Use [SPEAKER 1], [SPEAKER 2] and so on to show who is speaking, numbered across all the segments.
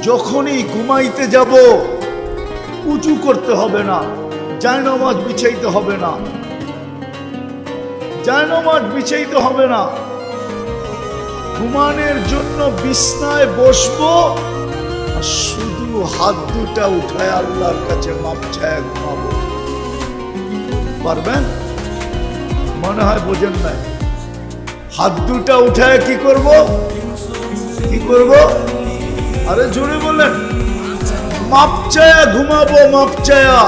[SPEAKER 1] যখনই ঘুমাইতে যাব উজু করতে হবে না, জায়নামাজ বিছাইতে হবে না, জায়নামাজ বিছাইতে হবে না। ঘুমানোর জন্য বিছনায় বসবো আর শুধু হাত দুটা উঠায় আল্লাহর কাছে মাপ চায় ঘুমাবো। পারবেন? মনে হয় বোঝেন নাই। হাত দুটা উঠায় কি করব? কি করব? আরে জোরে বলেন। মাপ চায়া ঘুমাবো, মাপ চায়া।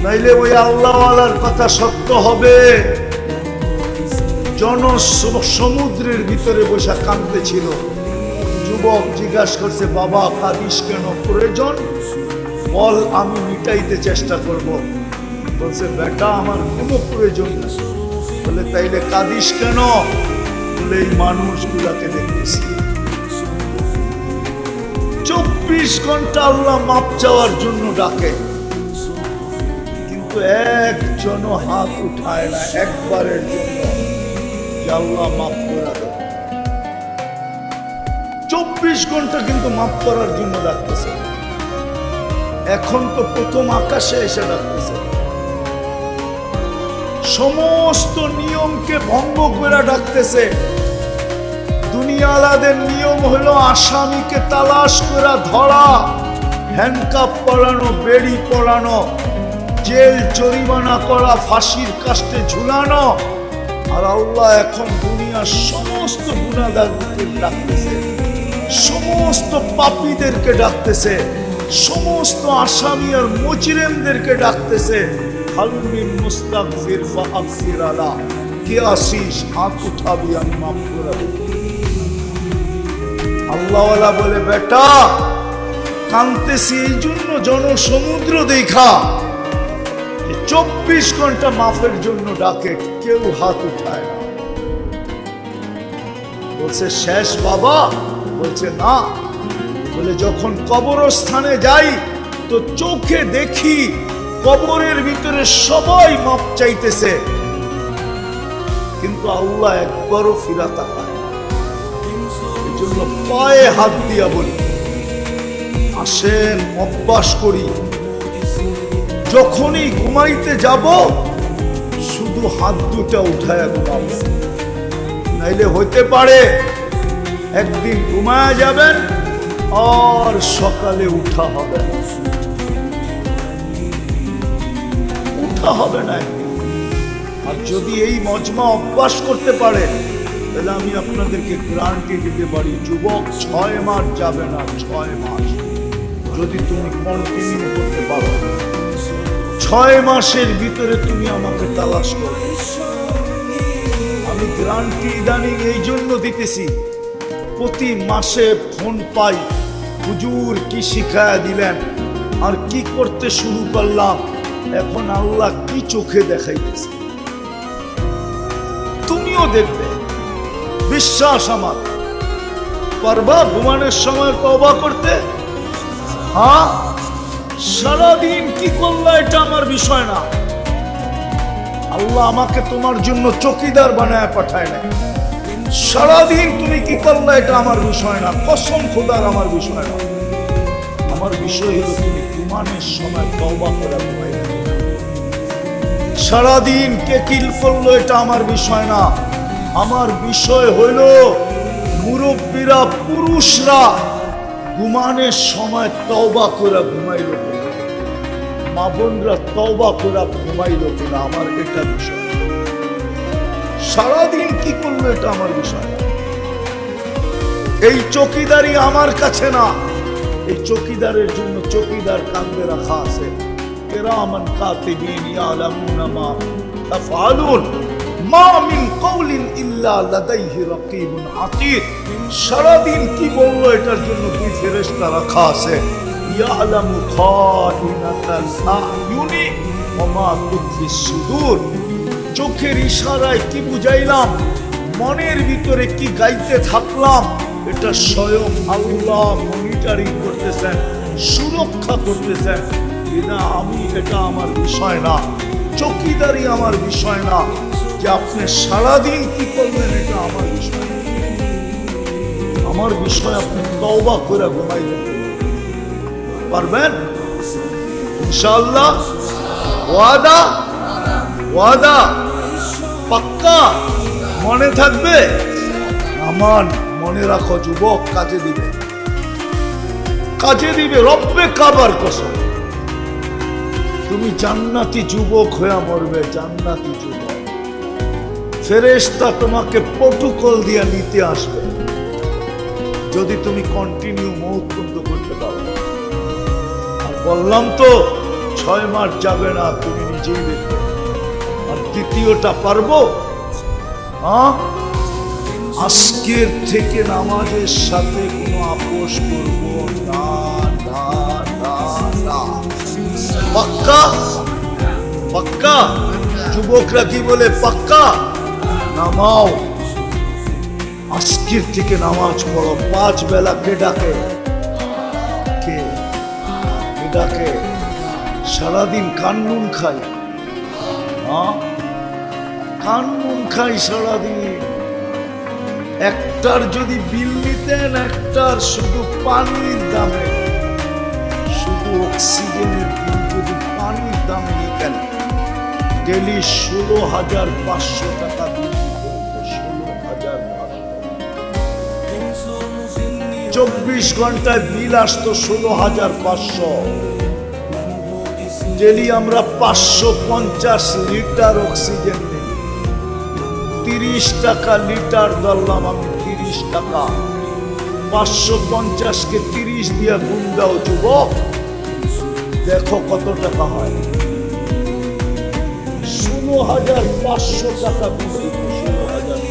[SPEAKER 1] নাইলে ওই আল্লাহওয়ালার কথা সত্য হবে। সমুদ্রের ভিতরে বসে কাঁদতেছিল। যুবক জিজ্ঞাসা করছে, বাবা কাঁদিস কেন? প্রয়োজন বল, আমি মিটাইতে চেষ্টা করব। বলছে, বেটা আমার কোনো প্রয়োজন নেই। বলে, তাইলে কাঁদিস কেন? বলে, এই মানুষগুলাকে দেখতেছি 24 ঘন্টা আল্লাহ মাপ চাওয়ার জন্য ডাকে, কিন্তু একজনও হাত উঠায় না একবারের জন্য যে আল্লাহ মাপ করে দেয়। 24 ঘন্টা কিন্তু মাপ করার জন্য ডাকতেছে। এখন তো প্রথম আকাশে এসে ডাকতেছে। সমস্ত নিয়মকে ভঙ্গ করে ডাকতেছে। দুনিয়ালাদের নিয়ম হলো আসামিকে তালাশ করে ধরা, হ্যান্ডকাপ পরানো, বেড়ি পরানো, জেল জরিমানা করা, ফাঁসির কাস্টে ঝুলানো। আর আল্লাহ এখন দুনিয়ার সমস্ত গুনাহগারদেরকে ডাকতেছে, সমস্ত পাপীদেরকে ডাকতেছে, সমস্ত আসামি আর মুজরিমদেরকে ডাকতেছে। হাল মিন মুস্তাগফির ফাগফির আলা, কে আসিস হাত উঠাবি আমি মাফ করে দেব। আল্লাহওয়ালা বলে, বেটা কাঁদতেছি এই জন্য জনসমুদ্র দেখা 24 ঘন্টা মাফের জন্য ডাকে, কেউ হাত উঠায় না। বলছে, শেষ বাবা? বলছে, না। বলে, যখন কবরস্থানে যাই তো চোখে দেখি কবরের ভিতরে সবাই মাপ চাইতেছে, কিন্তু আল্লাহ একবারও ফিরা তাকায়। এই জন্য পায়ে হাত দিয়া বলি, আসেন অভ্যাস করি, যখনই ঘুমাইতে যাব শুধু হাত দুটা উঠায় ঘুমাবো। নাইলে হইতে পারে একদিন ঘুমায় যাবেন আর সকালে উঠা হবে না, উঠা হবে না। আর যদি এই মজমা অভ্যাস করতে পারে তাহলে আমি আপনাদেরকে গ্যারান্টি দিতে পারি, যুবক 6 মাস যাবে না, 6 মাস যদি তুমি কন্টিনিউ করতে পারো। 6 মাসের ভিতরে তুমি আমাকে তালাশ করো। আমি গ্যারান্টি ইদানিং এই জন্য দিতেছি, প্রতি মাসে ফোন পাই, হুজুর কি শিখায়া দিলেন, আর কি করতে শুরু করলাম, এখন আল্লাহ কি চোখে দেখাইতেছে তুমিও দেখবে। বিশ্বাস আমার। পারবা ঘুমানোর সময় তওবা করতে? হ্যাঁ। সারাদিন কি করলা এটা আমার বিষয় না। আল্লাহ আমাকে তোমার জন্য চৌকিদার বানায় পাঠায় নাই। সারাদিন তুমি কি করলা এটা আমার বিষয় না, কসম খোদার আমার বিষয় না। আমার বিষয় হলো তুমি ঘুমানোর সময় তওবা করে ঘুমাইবে। সারাদিন কে কিল করলো এটা আমার বিষয় না। আমার বিষয় হইল মুরব্বীরা, পুরুষরা ঘুমানোর সময় তওবা করে ঘুমাইল কিনা, মা বোনরা তওবা করে ঘুমাইল কিনা, আমার এটা বিষয়। সারাদিন কি করলো এটা আমার বিষয় না। এই চৌকিদারি আমার কাছে না, এই চৌকিদারের জন্য চৌকিদার কান্দে রাখা আছে। কিরামান কাতিবিন ইয়ালামুনা মা তাফআলুন মা মিন কওলিন ইল্লা লাদাইহি রাকিবুন আতীদ। সারাদিন কি বললো এটার জন্য 2 ফেরেশতা রাখা আছে। ইয়ালামু খাইনাতাল আয়ুনি ওয়া মা তুখফিস সুদূর। চোখের ইশারায় কি বুঝাইলাম, মনের ভিতরে কি গাইতে থাকলাম, এটা স্বয়ং আল্লাহ মনিটরিং করতেছেন, সুরক্ষা করতেছেন। এটা আমার বিষয় না, চৌকিদারি আমার বিষয় না। যে আপনি সারাদিন কি করবেন এটা আমার বিষয় না। আমার বিষয়ে আপনি তওবা করে ঘুমাইলেন পারবেন ইনশাআল্লাহ ওয়াদা ওয়াদা পাক্কা মনে থাকবে আমান মনে রাখো যুবক কাজে দিবে রব্বে কাবার কসম তুমি জান্নাতি যুবক হয়ে মরবে জান্নাতি যুবক ফেরেশতা তোমাকে প্রটোকল দিয়ে নিতে আসবে যদি তুমি কন্টিনিউ মওত বন্ধ করতে পারো আর বললাম তো 6 মাস যাবে না তুমি নিজেই দেখবে আর দ্বিতীয়টা পারবো আজকের থেকে নামাজের সাথে কোনো আপোষ করব না না না না পাক্কা পাক্কা যুবকরা কি বলে পাক্কা নামাও আজকের থেকে নামাজ পড়ো 5 বেলা কে ডাকে কে ডাকে সারাদিন কান্নুন খাই কান্নুন খাই সারাদিন একটার যদি বিল নিতেন একটার শুধু পানির দামে শুধু অক্সিজেনের বিল যদি পানির দামে নিতেন ডেলি 16,500 টাকা বিল 24 ঘন্টায় বিল আসতো 16,500 ডেলি আমরা 550 লিটার অক্সিজেন নিই 30 টাকা লিটার ধরলাম আমি 30 টাকা 550 কে 30 দিয়ে গুণ দাও যুবক দেখো কত টাকা হয় 16,500 টাকা বিল 16,000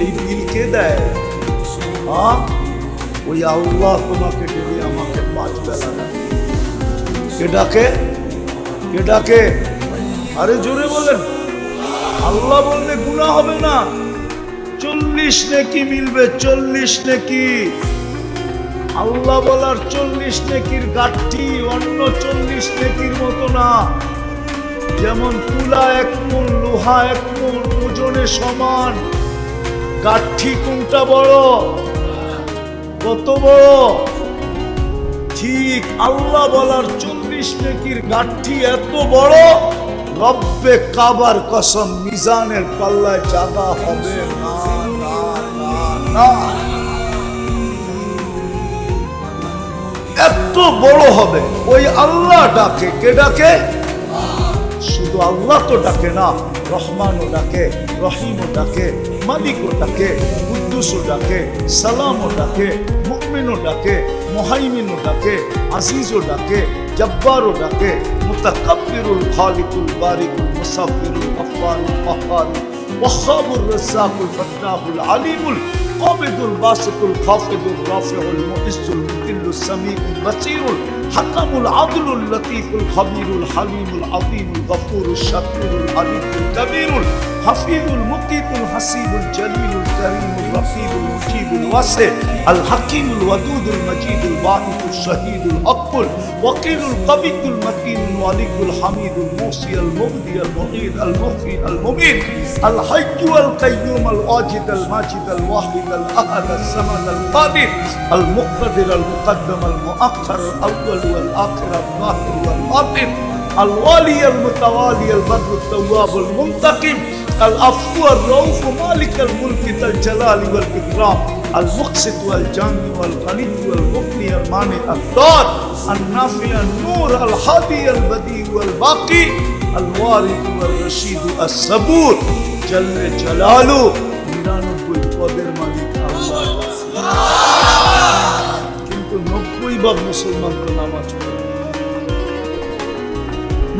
[SPEAKER 1] এই বিল কে দেয় ওই আল্লাহ তোমাকে ডেলি আমাকে 5 বেলা দেয় কে ডাকে আরে জোরে বলেন আল্লাহ বললে গুনাহ হবে না 40 নেকি মিলবে 40 নেকি আল্লাহ বলার 40 নেকির গাঠি অন্য 40 নেকির মতো না যেমন তুলা 1 মণ লোহা 1 মণ ওজনে সমান গাঠি কোনটা বড় কত বড় ঠিক আল্লাহ বলার 40 নেকির গাঠি এত বড় রব্বে কাবার কসম মিজানের পাল্লায় জায়গা হবে না না না না এত বড় হবে ওই আল্লাহ ডাকে কে ডাকে শুধু আল্লাহ তো ডাকে না রহমানও ডাকে রহিমও ডাকে মালিকও ডাকে কুদ্দুসও ডাকে সালামও ডাকে মুমিনও ডাকে মুহাইমিনও ডাকে আজিজও ডাকে জব্বারও ডাকে মুতাকাব্বিরুল খালিকুল বারিকুল মুসাব্বিরুল গফফারুল কাহ্হার ওয়াহ্হাবুর রাজ্জাকুল ফাত্তাহুল আলিমুল কাবিদুল বাসিতুল খাফিদুর রাফিউল মুইজ্জুল মুকিল্লুস সামিউল বাসীরুল হাকামুল আদলুল লতীফুল খবীরুল হালিমুল আযীমুল গফুরুশ শাকুরুল আলিমুল কবীরুল হাফিজুল মুকিতুল হাসিবুল জলিলুল করিমুল রফিকুল মুজিবুল ওয়াসি আল হাকিমুল ওয়াদুদুল মজিদুল ওয়াহিদুল শহীদুল আকবুল ওয়াকিলুল কবিয়ুল মতিনুল ওয়ালিকুল হামিদুল মুসিয়াল মুবদিয়াল মুঈদ আল মুফি আল মুমিন আল হাইয়্যু আল কাইয়্যুম আল ওয়াজিদ আল মাজিদ আল ওয়াহিদ আল আহাদ আল সামাদ আল কাদির আল মুকতাদির আল মুকদ্দম আল মুআখখার আল আউয়াল ওয়াল আখির আল যাহির ওয়াল বাতিন আল ওয়ালি আল মুতাওয়ালি আল বরর আল তাওয়াব আল মুনতাকিম العفو الرؤوف مالك الملك ذا الجلال والإكرام المقسط والجامع والغني والمغني المانع الضار النافع النور الهادي البديع والباقي الوارث والرشيد الصبور جل جلاله 99 পদের মালিক আল্লাহ কিন্তু 90% মুসলমান তো নামাজ পড়ে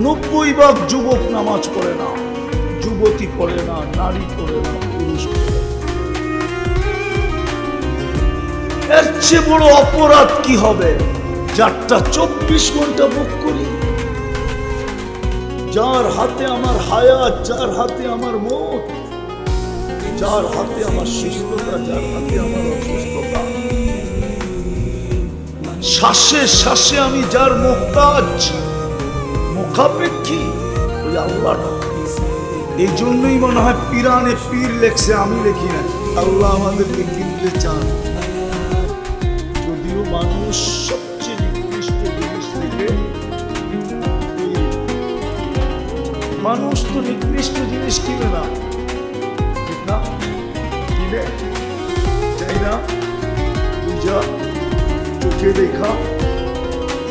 [SPEAKER 1] 90% যুবক নামাজ পড়ে না যুবতী পড়ে না নারী পড়ে না পুরুষ পড়ে এর চেয়ে বড় অপরাধ কি হবে যারটা 24 ঘন্টা ভোগ করি যার হাতে আমার হায়াত যার হাতে আমার মওত যার হাতে আমার সুস্থতা যার হাতে আমার অসুস্থতা শ্বাসে শ্বাসে আমি যার মুহতাজ মুখাপেক্ষী ওই আল্লাহটা এই জন্যই মনে হয় পিরানে পীর লেখছে আমি লিখি না আল্লাহ আমাদেরকে কিনতে চান। যদিও মানুষ সবচেয়ে নিকৃষ্ট জিনিস থেকে, মানুষ তো নিকৃষ্ট জিনিস কিনে না, ঠিক না? কিনে চাই না, বুঝা চোখে দেখা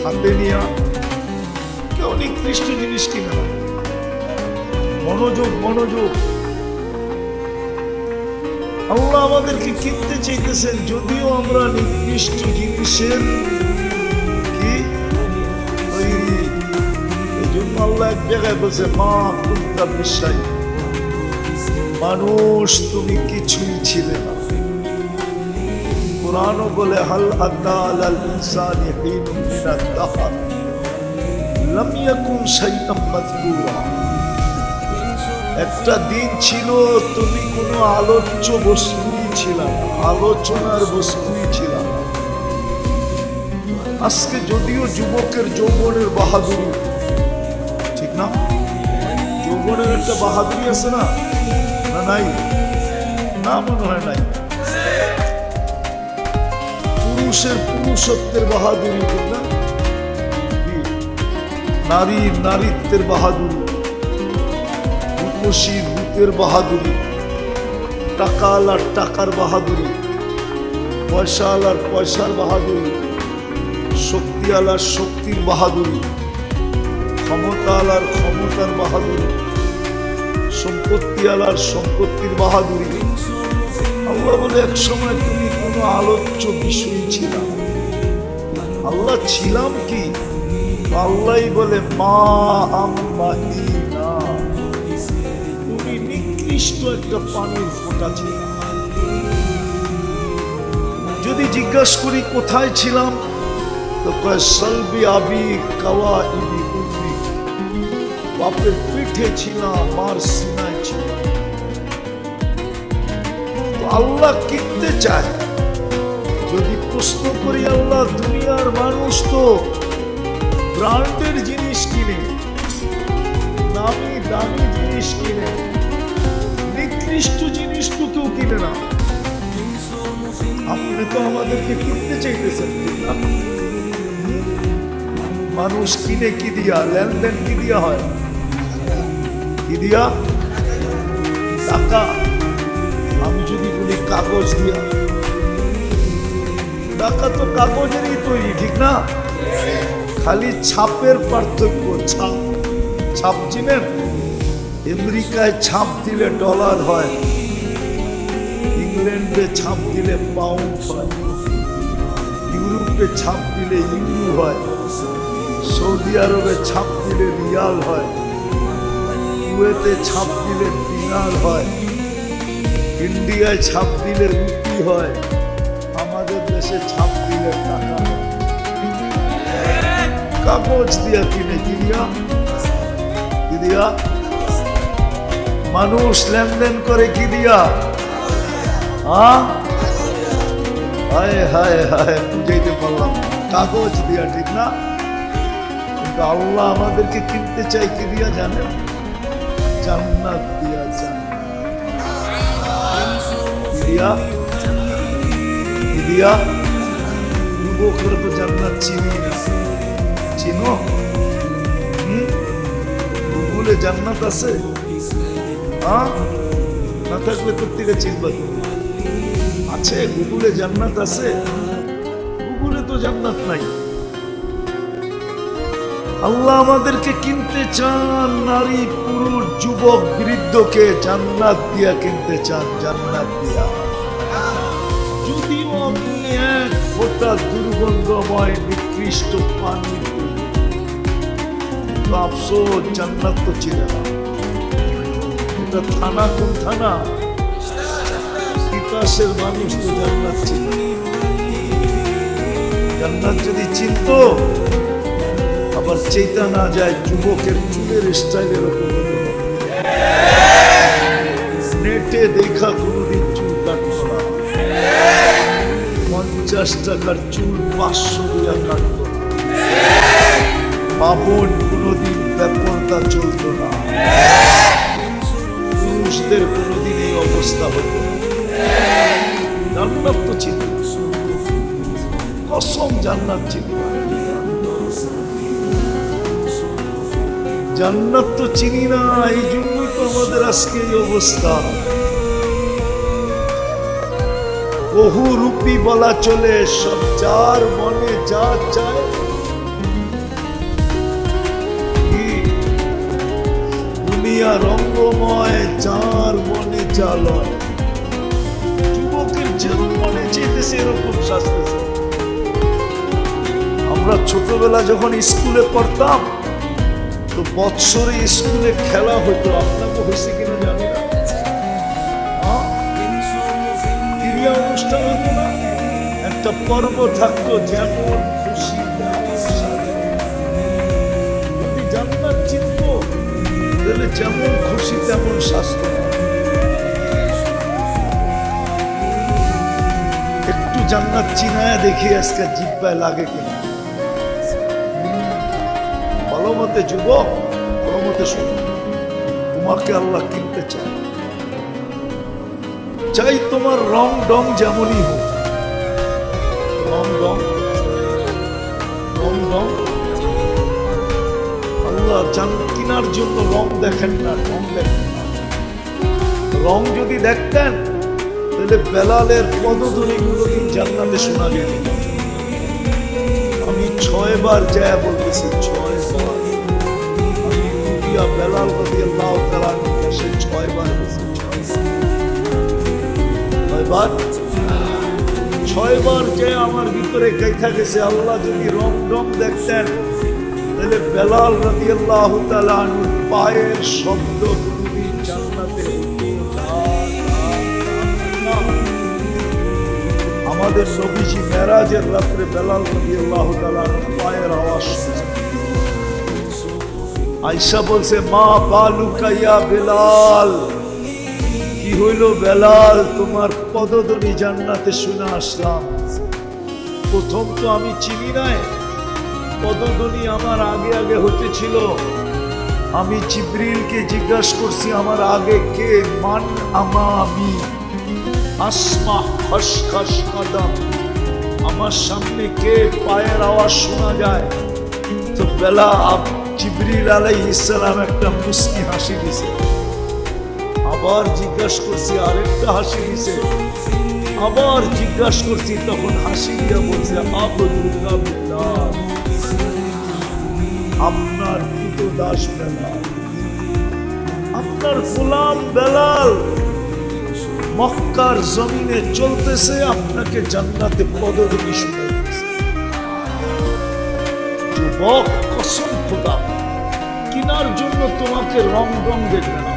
[SPEAKER 1] হাতে নিয়া, কেউ নিকৃষ্ট জিনিস কিনে না। মনোযোগ, মনোযোগ। আল্লাহ আমাদেরকে কিনতে চাইতেছেন, যদিও আমরা নিকৃষ্ট জিনিসের কি তৈরি। এই জন্য আল্লাহ এক জায়গায় বলছে, মা কুনতা বিশাই, মানুষ তুমি কিছুই ছিলে না। কুরআনও বলে, হাল আতা আলাল ইনসানি হিনুম মিনাদ দাহর লাম ইয়াকুন শাইআম মাযকুরা। একটা দিন ছিল তুমি কোনো আলোচ্য বস্তুই ছিল না, আলোচনার বস্তুই ছিল না। আজকে যদিও যুবকের যৌবনের বাহাদুরি, ঠিক না? যৌবনের একটা বাহাদুরি আছে না? না নাই? না, মনে হয় নাই। পুরুষের পুরুষত্বের বাহাদুরি, ঠিক না? নারীর নারীত্বের বাহাদুরি, রূপসী রূপের বাহাদুরি, টাকাওয়ালার টাকার বাহাদুরি, পয়সাওয়ালার পয়সার বাহাদুরি, শক্তিওয়ালার শক্তির বাহাদুরি, ক্ষমতাওয়ালার ক্ষমতার বাহাদুরি, সম্পত্তিওয়ালার সম্পত্তির বাহাদুরি। আল্লাহ বলে, এক সময় তুমি কোনো আলোচ্য বিষয় ছিল। আল্লাহ ছিলাম কি? আল্লাহ বলে, মা আম্মাহিনা, তুমি নিকৃষ্ট একটা পানির ফোঁটা ছিল। যদি জিজ্ঞাসা করি কোথায় ছিলাম, তো কয় সলবি আবি কাওয়া ইবি উম্মি, বাপের পিঠে ছিলাম, মার সিনায় ছিলাম। তো আল্লাহ কিনতে চায়। যদি প্রশ্ন করি, আল্লাহ দুনিয়ার মানুষ তো ব্র্যান্ডের জিনিস কিনে, নামি দামি জিনিস কিনে, নিকৃষ্ট জিনিস তো কেউ কিনে না। আপনি তো আমাদেরকে কিনতে চাইতেছেন, ঠিক না? মানুষ কিনে কি দিয়া? লেনদেন কি দিয়া হয়? কি দিয়া? টাকা। আমি যদি বলি কাগজ দিয়া, টাকা তো কাগজেরই তৈরি, ঠিক না? খালি ছাপের পার্থক্য। ছাপ, ছাপ চিনেন? আমেরিকায় ছাপ দিলে ডলার হয়, ইংল্যান্ডে ছাপ দিলে পাউন্ড হয়, ইউরোপে ছাপ দিলে ইউরো হয়, সৌদি আরবে ছাপ দিলে রিয়াল হয়, কুয়েতে ছাপ দিলে দিনার হয়, ইন্ডিয়ায় ছাপ দিলে রুপি হয়, আমাদের দেশে ছাপ দিলে টাকা হয়। কাগজ দিয়া কিনে, কি দিয়া? কি দিয়া? মানুষ লেনদেন করে কি দিয়া? হায় হায় হায়, বুঝাইতে পারলাম। কাগজ দিয়া, ঠিক না? কিন্তু আল্লাহ আমাদেরকে কিনতে চাই কি দিয়া জানেন? জান্নাত দিয়া। কি দিয়া? কি দিয়া? যুবকরা তো জান্নাত চিনি না। চিনো? গুগলে জান্নাত আছে? না থাকলে তোর থেকে চিনবা। আছে গুগলে জান্নাত আছে? গুগলে তো জান্নাত নাই। আল্লাহ আমাদেরকে কিনতে চান, নারী পুরুষ যুবক বৃদ্ধকে জান্নাত দিয়া কিনতে চান, জান্নাত দিয়া। যদিও আপনি এক ফোঁটা দুর্গন্ধময় নিকৃষ্ট পানি, তো আফসোস জান্নাত তো চিনে না। এটা থানা, কোন থানা? বিকাশের মানুষ তো জান্নাত চিনে। জান্নাত যদি চিনত, আবার চেতা না যায় যুবকের চুলের স্টাইলের উপর। নেটে দেখা কোনোদিন চুল কাটতো না, 50 টাকার চুল 500 দিয়া কাটতো না। পাবন কোনোদিন ব্যাপারটা চলতো না। পুরুষদের কোনোদিন এই অবস্থা হতো না। জান্নাত তো চিনি না, কসম জান্নাত চিনি না, জান্নাত তো চিনি না। এই জন্যই তো আমাদের আজকে এই অবস্থা। বহু রূপী বলা চলে, সব যার মনে যা চায়। দুনিয়া রঙ্গময়, যার মনে যা লয়। যুবকের যেরকম মনে চেয়েছে এরকম সাজতেছে। আমরা ছোটবেলা যখন স্কুলে পড়তাম তো বৎসরে স্কুলে খেলা হতো, আপনাকে হয়েছে কিনা জানি না, ক্রীড়া অনুষ্ঠান হতো না, একটা পর্ব থাকতো, যেমন খুশি যদি জান্নাত চিনত তাহলে যেমন খুশি তেমন স্বাস্থ্য। একটু জান্নাত চিনায় দেখি আজকে জিব্বায় লাগে কিনা। ভালো মতে যুবক, ভালো মতে শুনো, তোমাকে আল্লাহ কিনতে চায়। চাই তোমার রং ডং যেমনই হোক, রং ডং আল্লাহ কিনার জন্য রং দেখেন না, রং দেখেন না। রং যদি দেখতেন তাহলে বেলালের পদধ্বনি কোনদিন জান্নাতে শোনা যেত। আমি 6 বার যায় বলতেছি, 6 বার। আমি দুনিয়া বেলাল রাদিয়াল্লাহু তাআলা সে 6 বার বলেছি। 6 বার যে আমার ভিতরে গাইথা গেছে, আল্লাহ যদি রং রং দেখতেন তাহলে বেলাল রাদিয়াল্লাহু তাআলা আনহুর পায়ের শব্দ কোনদিন জান্নাতে হতো না। আমাদের নবীজি মেরাজের রাত্রে বেলাল রাদিয়াল্লাহু তাআলা আনহুর পায়ের আওয়াজ শুনছে। আয়েশা বলছে, মা বালুকা ইয়া বেলাল, কি হইল বেলাল, তোমার পদধ্বনি জান্নাতে শুনে আসলাম। প্রথম তো আমি চিনি নাই, পদধ্বনি আমার আগে আগে হতেছিল। আমি জিবরিলকে জিজ্ঞাসা করছি, আমার আগে কে? মান আমামি আসমা খসখস কদম, আমার সামনে কে? পায়ের আওয়াজ শোনা যায়। তো জিবরিল আলাইহিস সালাম একটা মুস্কি হাসি দিছে। আবার জিজ্ঞাসা করছি, আরেকটা হাসি দিছে। আবার জিজ্ঞাসা করছি, তখন হাসি দিয়া বলছে, আবদুকা বেলাল, আপনার কৃতদাস বেলাল, আপনার গোলাম বেলাল মক্কার জমিনে চলতেছে, আপনাকে জান্নাতে পদধ্বনি শুনাইতেছে। যুবক, কসম খোদা, কিনার জন্য তোমাকে রং রং দেখবে না,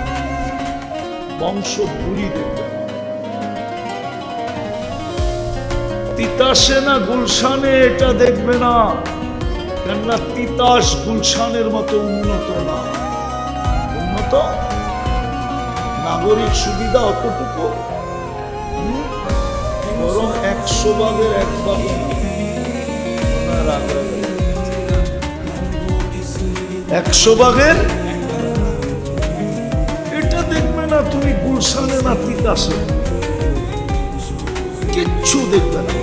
[SPEAKER 1] বংশ বুড়ি দেখবে না। তিতাসে না গুলশানে এটা দেখবে না, কেননা তিতাস গুলশানের মতো উন্নত না। উন্নত নাগরিক সুবিধা অতটুকু, বরং 100 ভাগের 1 ভাগ। 100 ভাগের এটা দেখবে না তুমি গুলশানে না তিতাসে, কিচ্ছু দেখবে না।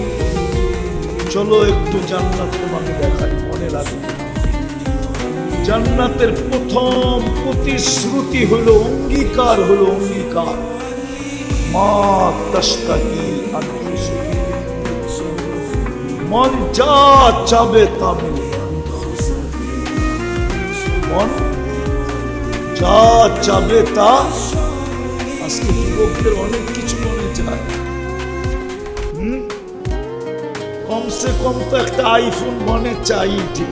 [SPEAKER 1] চলো একটু জান্নাত তোমাকে দেখাই, মনে রাখবে। জান্নাতের প্রথম প্রতিশ্রুতি হলো, অঙ্গীকার হলো, অঙ্গীকার, মা তাশতাকি আনফুসুকুম, মন যা চাবে তা মিলবে। মন যা চাবে তা। আজকে যুবকদের অনেক কিছু মনে চায়, কমসে কম তো একটা আইফোন মনে চাই, ঠিক।